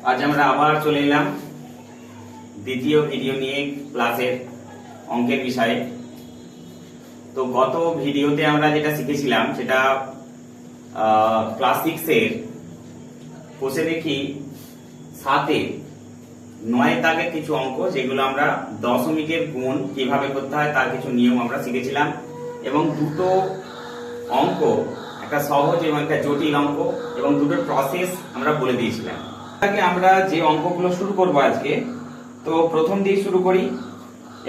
আজ আমরা আবার চলে এলাম দ্বিতীয় ভিডিও নিয়ে ক্লাসের অঙ্কের বিষয়ে। তো গত ভিডিওতে আমরা যেটা শিখেছিলাম সেটা ক্লাস 6 এর কোষে দেখি 7 9 দাগের কিছু অঙ্ক, যেগুলো আমরা দশমিকের গুণ কিভাবে করতে হয় তার কিছু নিয়ম আমরা শিখেছিলাম, এবং দুটো অঙ্ক, একটা সহজ এবং একটা জটিল অঙ্ক, এবং দুটোর প্রসেস আমরা বলে দিয়েছিলাম। আমরা যে অঙ্কগুলো শুরু করব আজকে, তো প্রথম দিয়ে শুরু করি।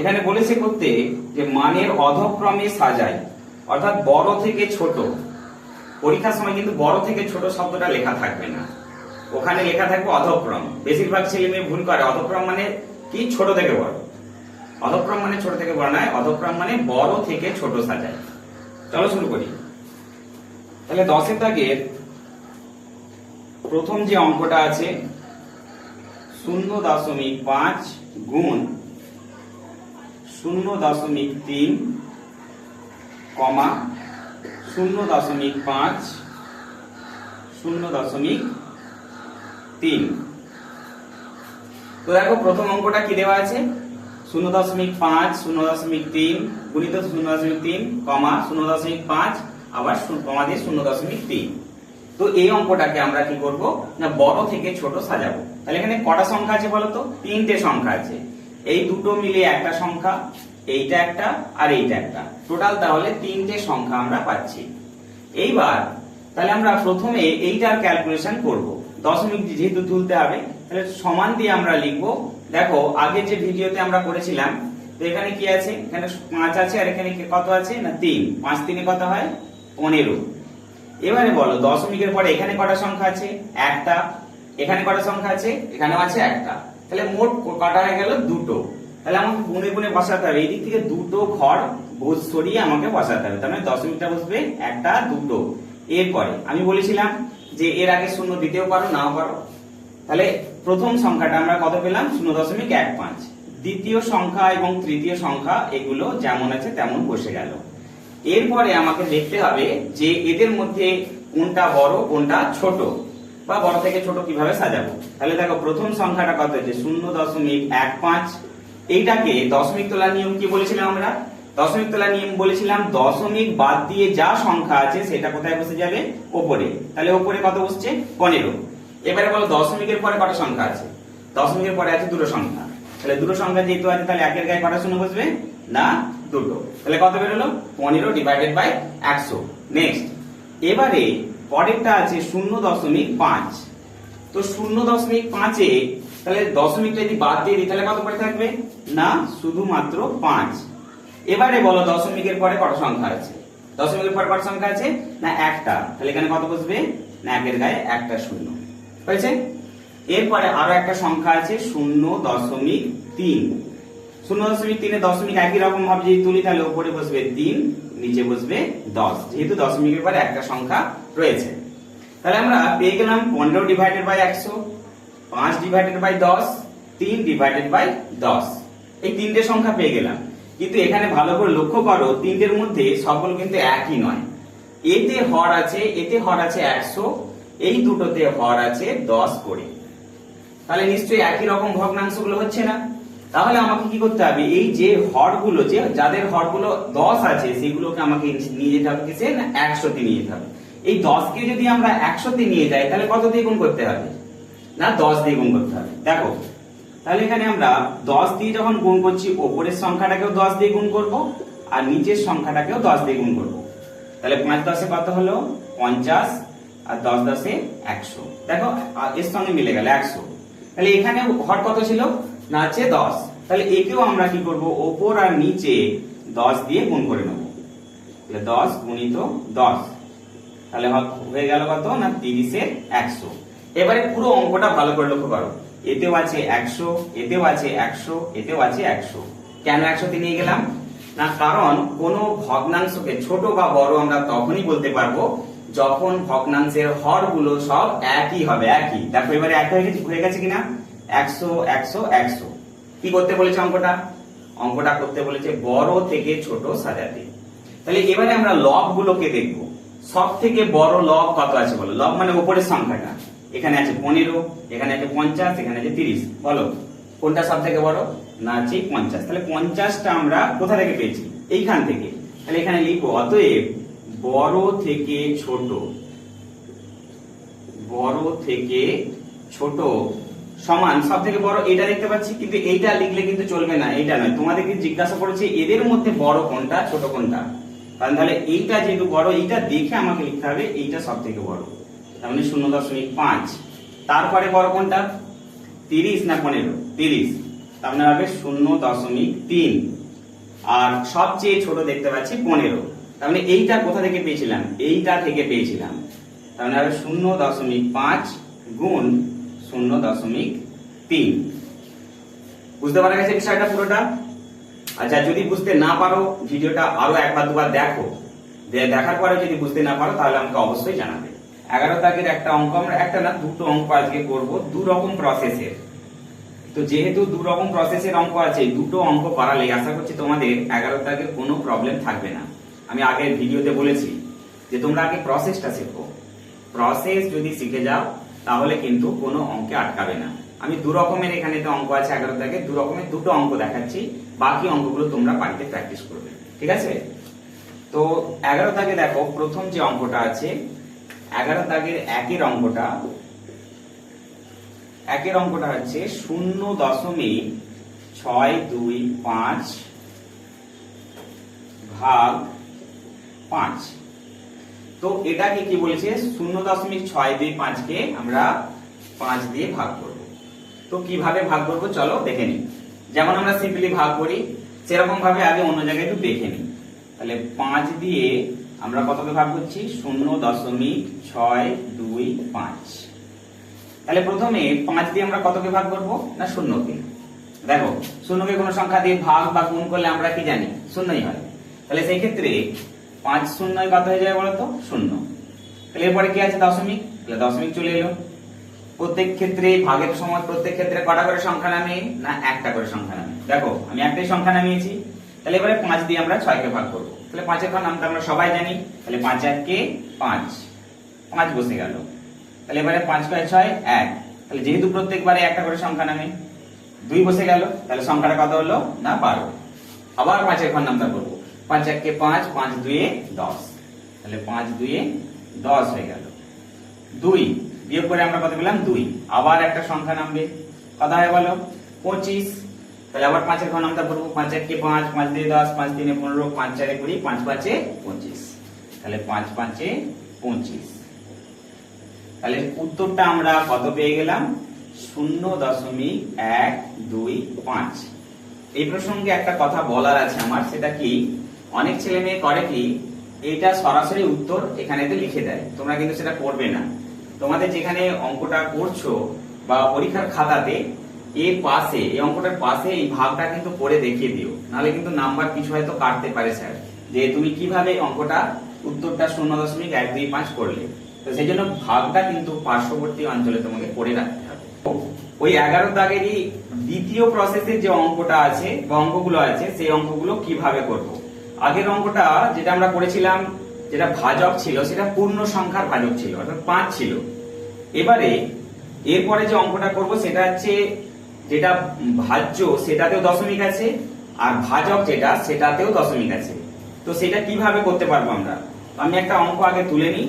এখানে বলেছে করতে যে মানের অধক্রমে সাজাই, অর্থাৎ বড় থেকে ছোট। পরীক্ষার সময় কিন্তু বড় থেকে ছোট শব্দটা লেখা থাকবে না, ওখানে লেখা থাকবে অধক্রম। বেশিরভাগ ছেলে মেয়ে ভুল করে, অধক্রম মানে কি ছোট থেকে বড়। অধক্রম মানে ছোট থেকে বড় নয়, অধক্রম মানে বড় থেকে ছোট সাজায়। চলো শুরু করি। তাহলে 10 দাগের প্রথম যে অঙ্কটা আছে 0.5 গুণ 0.3 কমা 0.5 0.3। তো দেখো প্রথম অঙ্কটা কি দেওয়া আছে, 0.5 0.3 গুণিত 0.3 কমা 0.5 আবার কমা দিয়ে 0.3। তো এই অঙ্কটাকে আমরা কি করব না বড় থেকে ছোট সাজাবো। তাহলে এখানে কটা সংখ্যা আছে বলতো, 3টে সংখ্যা আছে। এই দুটো মিলে একটা সংখ্যা, এইটা একটা আর এইটা একটা, টোটাল তাহলে 3টে সংখ্যা আমরা পাচ্ছি। এইবার তাহলে আমরা প্রথমে এইটার ক্যালকুলেশন করব। দশমিক যেহেতু তুলতে হবে, তাহলে সমান দিয়ে আমরা লিখবো। দেখো আগে যে ভিডিওতে আমরা করেছিলাম, তো এখানে কি আছে, এখানে 5 আছে, আর এখানে কত আছে না 3। 5 3 কত হয় 15। এবারে বলো দশমিকের পরে এখানে কটা সংখ্যা আছে, একটা। এখানে কটা সংখ্যা আছে, এখানেও আছে একটা। তাহলে মোট কটা হয়ে গেল, দুটো। তাহলে আমাকে গুনে গুনে বসাতে হবে, এই দিক থেকে দুটো ঘর সরিয়ে আমাকে বসাতে হবে। তার মানে দশমিকটা বসবে একটা দুটো। এরপরে আমি বলেছিলাম যে এর আগে শূন্য দিতেও পারো নাও পারো। তাহলে প্রথম সংখ্যাটা আমরা কত পেলাম, 0.15। দ্বিতীয় সংখ্যা এবং তৃতীয় সংখ্যা এগুলো যেমন আছে তেমন বসে গেল। এরপরে আমাকে দেখতে হবে যে এদের মধ্যে কোনটা বড় কোনটা ছোট, বা বড় থেকে ছোট কিভাবে সাজাবো। তাহলে দেখো প্রথম সংখ্যাটা কত হচ্ছে 0.15। এইটাকে দশমিক তোলার নিয়ম কি বলেছিলাম আমরা, দশমিক তোলার নিয়ম বলেছিলাম দশমিক বাদ দিয়ে যা সংখ্যা আছে সেটা কোথায় বসে যাবে, উপরে। তাহলে উপরে কত বসছে 15। এবারে বলো দশমিকের পরে কটা সংখ্যা আছে, দশমিকের পরে আছে দুটো সংখ্যা। তাহলে দুটো সংখ্যা যেহেতু আছে, তাহলে একের গায়ে কটা শূন্য বসবে না দুটো। তাহলে কত বেরোলো 15/100। নেক্সট এবারে পরেরটা আছে 0.5। তো 0.5 এ তাহলে দশমিকটা যদি বাদ দিয়ে দিই তাহলে কত পড়ে থাকবে না শুধুমাত্র 5। এবারে বলো দশমিকের পরে কত সংখ্যা আছে, দশমিকের পরে কত সংখ্যা আছে না একটা। তাহলে এখানে কত বসবে না একের গায়ে একটা শূন্য হয়েছে। এরপরে আরো একটা সংখ্যা আছে 0.3। 0.3 এ দশমিক একই রকম ভাবে যদি তুলি তাহলে উপরে বসবে 3, নিচে বসবে 10, যেহেতু দশমিকের পরে একটা সংখ্যা রয়েছে। তাহলে আমরা পেয়ে গেলাম 15/100, 5/10, 3/10। এই তিনটে সংখ্যা পেয়ে গেলাম। কিন্তু এখানে ভালো করে লক্ষ্য করো, তিনটের মধ্যে সবগুলো কিন্তু একই নয়। এতে হর আছে 100, এই দুটোতে হর আছে 10 করে। তাহলে নিশ্চয়ই একই রকম ভগ্নাংশগুলো হচ্ছে না। তাহলে আমাকে কি করতে হবে, এই যে হরগুলো, যে যাদের হরগুলো 10 আছে সেগুলোকে আমাকে নিয়ে যেতে হবে কিসে না 100তে নিয়ে যেতে হবে। এই 10 কে যদি আমরা 100তে নিয়ে যাই তাহলে কত দিয়ে গুণ করতে হবে না 10 দিয়ে গুণ করতে হবে। দেখো তাহলে এখানে আমরা 10 দিয়ে যখন গুণ করছি, উপরের সংখ্যাটাকেও 10 দিয়ে গুণ করব আর নিচের সংখ্যাটাকেও 10 দিয়ে গুণ করব। তাহলে 5 10 কত হলো 50, আর 10 10 100। দেখো এর সঙ্গে মিলে গেল 100। তাহলে এখানে হর কত ছিল না আছে 10। তাহলে একেও আমরা কি করব, উপর আর নিচে 10 দিয়ে গুণ করে নেব। তাহলে 10 গুণিত 10, তাহলে হয়ে গেল কত না 30/100। এবারে পুরো অঙ্কটা ভালো করে লক্ষ্য করো, এতেও আছে 100, এতেও আছে 100, এতেও আছে 100। কেন 100তে নিয়ে গেলাম না, কারণ কোন ভগ্নাংশকে ছোট বা বড় আমরা তখনই বলতে পারবো যখন ভগ্নাংশের হরগুলো সব একই হবে, একই। দেখো এবারে এক হয়ে গেছে কিনা 100 100 100। কি করতে বলেছে অঙ্কটা করতে বলেছে বড় থেকে ছোট সাজাতে। তাহলে এবারে আমরা লব গুলোকে দেখবো, সব থেকে বড় লব কত আছে বলো, লব মানে উপরের সংখ্যাটা। এখানে আছে 15, এখানে আছে 50, এখানে আছে 30। বলো কোনটা সব থেকে বড়? না আছে 50। তাহলে 50টা আমরা কোথা থেকে পেয়েছি? এইখান থেকে। তাহলে এখানে লিখবো অতএব বড় থেকে ছোট, বড় থেকে ছোট সমান সব থেকে বড় এটা দেখতে পাচ্ছি, কিন্তু এইটা লিখলে কিন্তু চলবে না, এইটা নয়। তোমাদেরকে জিজ্ঞাসা করেছে এদের মধ্যে বড় কোনটা ছোট কোনটা, কারণ তাহলে এইটা যেহেতু বড় এইটা দেখে আমাকে লিখতে হবে এইটা সব থেকে বড়, তার মানে 0.5। তারপরে বড় কোনটা? 30 না 15? 30, তার মানে হবে 0.3। আর সবচেয়ে ছোট দেখতে পাচ্ছি 15, তার মানে এইটা কোথা থেকে পেয়েছিলাম? এইটা থেকে পেয়েছিলাম, তার মানে হবে 0.5 গুণ 0.3। বুঝতে পারা গেছে বিষয়টা পুরোটা? আচ্ছা, যদি বুঝতে না পারো ভিডিওটা আরো একবার দুবার দেখো, দেখার পরে যদি বুঝতে না পারো তাহলে আমাকে অবশ্যই জানাবে। 11 দাগের একটা অঙ্ক, আমরা একটা না দুটো অঙ্ক আজকে করব, দু রকম প্রসেসের। তো যেহেতু দু রকম প্রসেসের অঙ্ক আছে, দুটো অঙ্ক করালে আশা করছি তোমাদের 11 দাগের কোনো প্রবলেম থাকবে না। আমি আগের ভিডিওতে বলেছি যে তোমরা আগে প্রসেসটা শেখো, প্রসেস যদি শিখে যাও তাহলে কিন্তু কোনো অঙ্কে আটকাবে না। আমি দু রকমের এখানে তো অঙ্ক আছে 11 দাগে, দু রকমের দুটো অঙ্ক দেখাচ্ছি, বাকি অঙ্কগুলো তোমরা বাড়িতে প্র্যাকটিস করবে, ঠিক আছে? তো 11 দাগে দেখো প্রথম যে অঙ্কটা আছে 11 দাগের একের অঙ্কটা হচ্ছে 0.625 ভাগ 5। তো এটাকে কি বলেছে? 0.625 কে আমরা 5 দিয়ে ভাগ করব। তো কিভাবে ভাগ করব চলো দেখে নিই। যেমন আমরা সিম্পলি ভাগ করি সেরকম ভাবে আগে অন্য জায়গায় একটু দেখে নিই। তাহলে 5 দিয়ে আমরা কতকে ভাগ করছি? 0.625। তাহলে প্রথমে 5 দিয়ে আমরা কতকে ভাগ করব? না 0 কে। দেখো 0 কে কোনো সংখ্যা দিয়ে ভাগ বা গুণ করলে আমরা কি জানি? 0ই হয়। তাহলে সেই ক্ষেত্রে 5 0 কত হয়ে যাবে বলতো? 0। তাহলে এরপরে কি আছে? দশমিক। তাহলে দশমিক চলে এলো। প্রত্যেক ক্ষেত্রে ভাগের সময় প্রত্যেক ক্ষেত্রে কটা করে সংখ্যা নামে? না একটা করে সংখ্যা নামে। দেখো আমি একটাই সংখ্যা নামিয়েছি। তাহলে এবারে 5 দিয়ে আমরা 6 কে ভাগ করব। তাহলে 5 এর নামটা আমরা সবাই জানি। তাহলে 5 1 কে 5, 5 বসে গেল। তাহলে এবারে 5 6 1। তাহলে যেহেতু প্রত্যেকবারে একটা করে সংখ্যা নামে 2 বসে গেল। তাহলে সংখ্যাটা কত হলো? না 12। আবার 5 এর নামটা করব। 5 1 কে 5, 5 2 এ 10। তাহলে 5 2 এ 10 হয়ে গেল। 2 বিয়োগ করে আমরা কত পেলাম? 2। আবার একটা সংখ্যা নামবে, কত হয় বলো? 25। তাহলে আবার 5 এর নামটা করব। 5 1 কে 5, 5 2 এ 10, 5 3 এ 15, 5 4 এ 20, 5 5 এ 25। তাহলে 5 5 এ 25। তাহলে উত্তরটা আমরা কত পেয়ে গেলাম? 0.125। এই প্রসঙ্গে একটা কথা বলার আছে আমার, সেটা কি অনেক ছেলে মেয়ে করে কি এটা সরাসরি উত্তর এখানেতে লিখে দেয়, তোমরা কিন্তু সেটা করবে না। তোমাদের যেখানে অঙ্কটা করছো বা পরীক্ষার খাতাতে এর পাশে এই অঙ্কটার পাশে এই ভাগটা কিন্তু করে দেখিয়ে দিও, নাহলে কিন্তু নাম্বার কিছু হয়তো কাটতে পারে স্যার, যে তুমি কিভাবে অঙ্কটা উত্তরটা 0.125 করলে। তো সেই জন্য ভাগটা কিন্তু পার্শ্ববর্তী অঞ্চলে তোমাকে করে রাখতে হবে। ওই 11 দাগেরই দ্বিতীয় প্রসেসের যে অঙ্কটা আছে বা অঙ্কগুলো আছে সেই অঙ্কগুলো কিভাবে করব। আগের অঙ্কটা যেটা আমরা করেছিলাম যেটা ভাজক ছিল সেটা পূর্ণ সংখ্যার ভাজক ছিল, অর্থাৎ 5 ছিল। এবারে এরপরে যে অঙ্কটা করব সেটা হচ্ছে যেটা ভাজ্য সেটাতেও দশমিক আছে আর ভাজক যেটা সেটাতেও দশমিক আছে। তো সেটা কিভাবে করতে পারবো আমরা? আমি একটা অঙ্ক আগে তুলে নিই।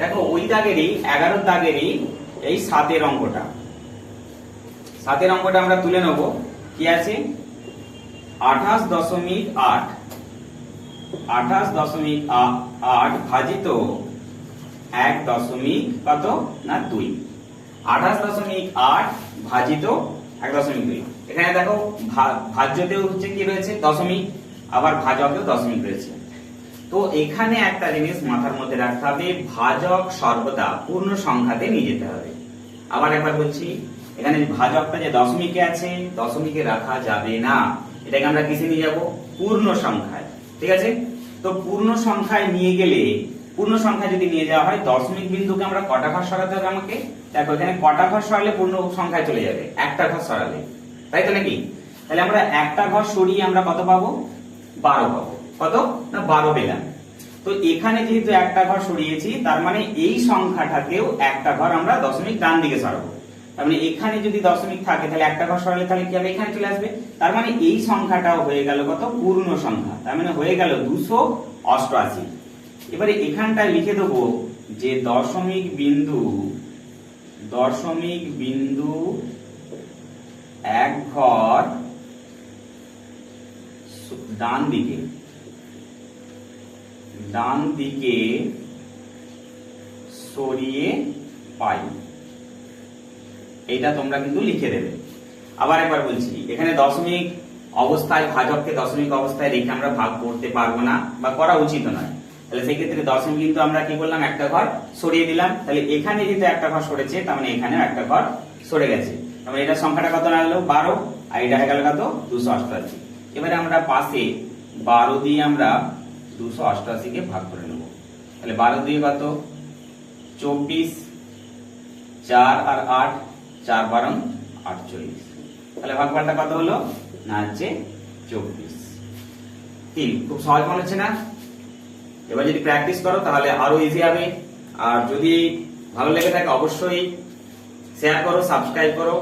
দেখো ওই দাগেরই 11 দাগেরই এই 7 অঙ্কটা, 7 অঙ্কটা আমরা তুলে নেব। কি আছে? 28.8 ভাজিত 1 দশমিক কত? না 2। 28.8 ভাজিত 1.2। এখানে দেখো ভাজ্যতেও হচ্ছে কি রয়েছে? দশমিক, আবার ভাজকেও দশমিক রয়েছে। তো এখানে একটা জিনিস মাথার মধ্যে রাখতে হবে, ভাজক সর্বদা পূর্ণ সংখ্যাতে নিয়ে যেতে হবে। আবার একবার বলছি, এখানে ভাজকটা যে দশমিকে আছে দশমিকে রাখা যাবে না, এটাকে আমরা কিসে নিয়ে যাব? পূর্ণ সংখ্যায়, ঠিক আছে? তো পূর্ণ সংখ্যায় নিয়ে গেলে, পূর্ণ সংখ্যা যদি নিয়ে যাওয়া হয় দশমিক বিন্দুকে আমরা কটা ঘর সরাতে হবে আমাকে? দেখো এখানে কটা ঘর সরালে পূর্ণ সংখ্যায় চলে যাবে? একটা ঘর সরালে, তাই তো নাকি? তাহলে আমরা একটা ঘর সরিয়ে আমরা কত পাবো? 12 পাবো। কত? না 12 পেলাম। তো এখানে যেহেতু একটা ঘর সরিয়েছি, তার মানে এই সংখ্যাটাকেও একটা ঘর আমরা দশমিক ডান দিকে সরাবো। তার মানে এখানে যদি দশমিক থাকে তাহলে একটা ঘর সরালে তাহলে কি হবে, এখানে চলে আসবে। তার মানে এই সংখ্যাটাও হয়ে গেল কত, পূর্ণ সংখ্যা, তার মানে হয়ে গেল 288। এবারে এখানটায় লিখে দেবো যে দশমিক বিন্দু এক ঘর ডান দিকে সরিয়ে পাই, এটা তোমরা কিন্তু লিখে দেবে। আবার একবার বলছি, এখানে দশমিক অবস্থায় ভাজককে দশমিক অবস্থায় রেখে আমরা ভাগ করতে পারবো না বা করা উচিত নয়। তাহলে সেই ক্ষেত্রে দশমিক কিন্তু আমরা কি করলাম, একটা ঘর সরিয়ে দিলাম। তাহলে এখানে যেহেতু একটা ঘর সরেছে, তার মানে এখানেও একটা ঘর সরে গেছে। তার মানে এটা সংখ্যাটা কত দাঁড়ালো, 12, আর এটা হয়ে গেল কত, 288। এবারে আমরা পাশে 12 দিয়ে আমরা 288 কে ভাগ করে নেব। তাহলে 12 দিয়ে কত, 24, 4 আর 8, 4 12 48। তাহলে ভাগফলটা কত হলো না, হচ্ছে 24। কি খুব সহজ মনে হচ্ছে না? এবার যদি প্র্যাকটিস করো তাহলে আরো ইজি হবে। আর যদি ভালো লেগে থাকে অবশ্যই শেয়ার করো, সাবস্ক্রাইব করো।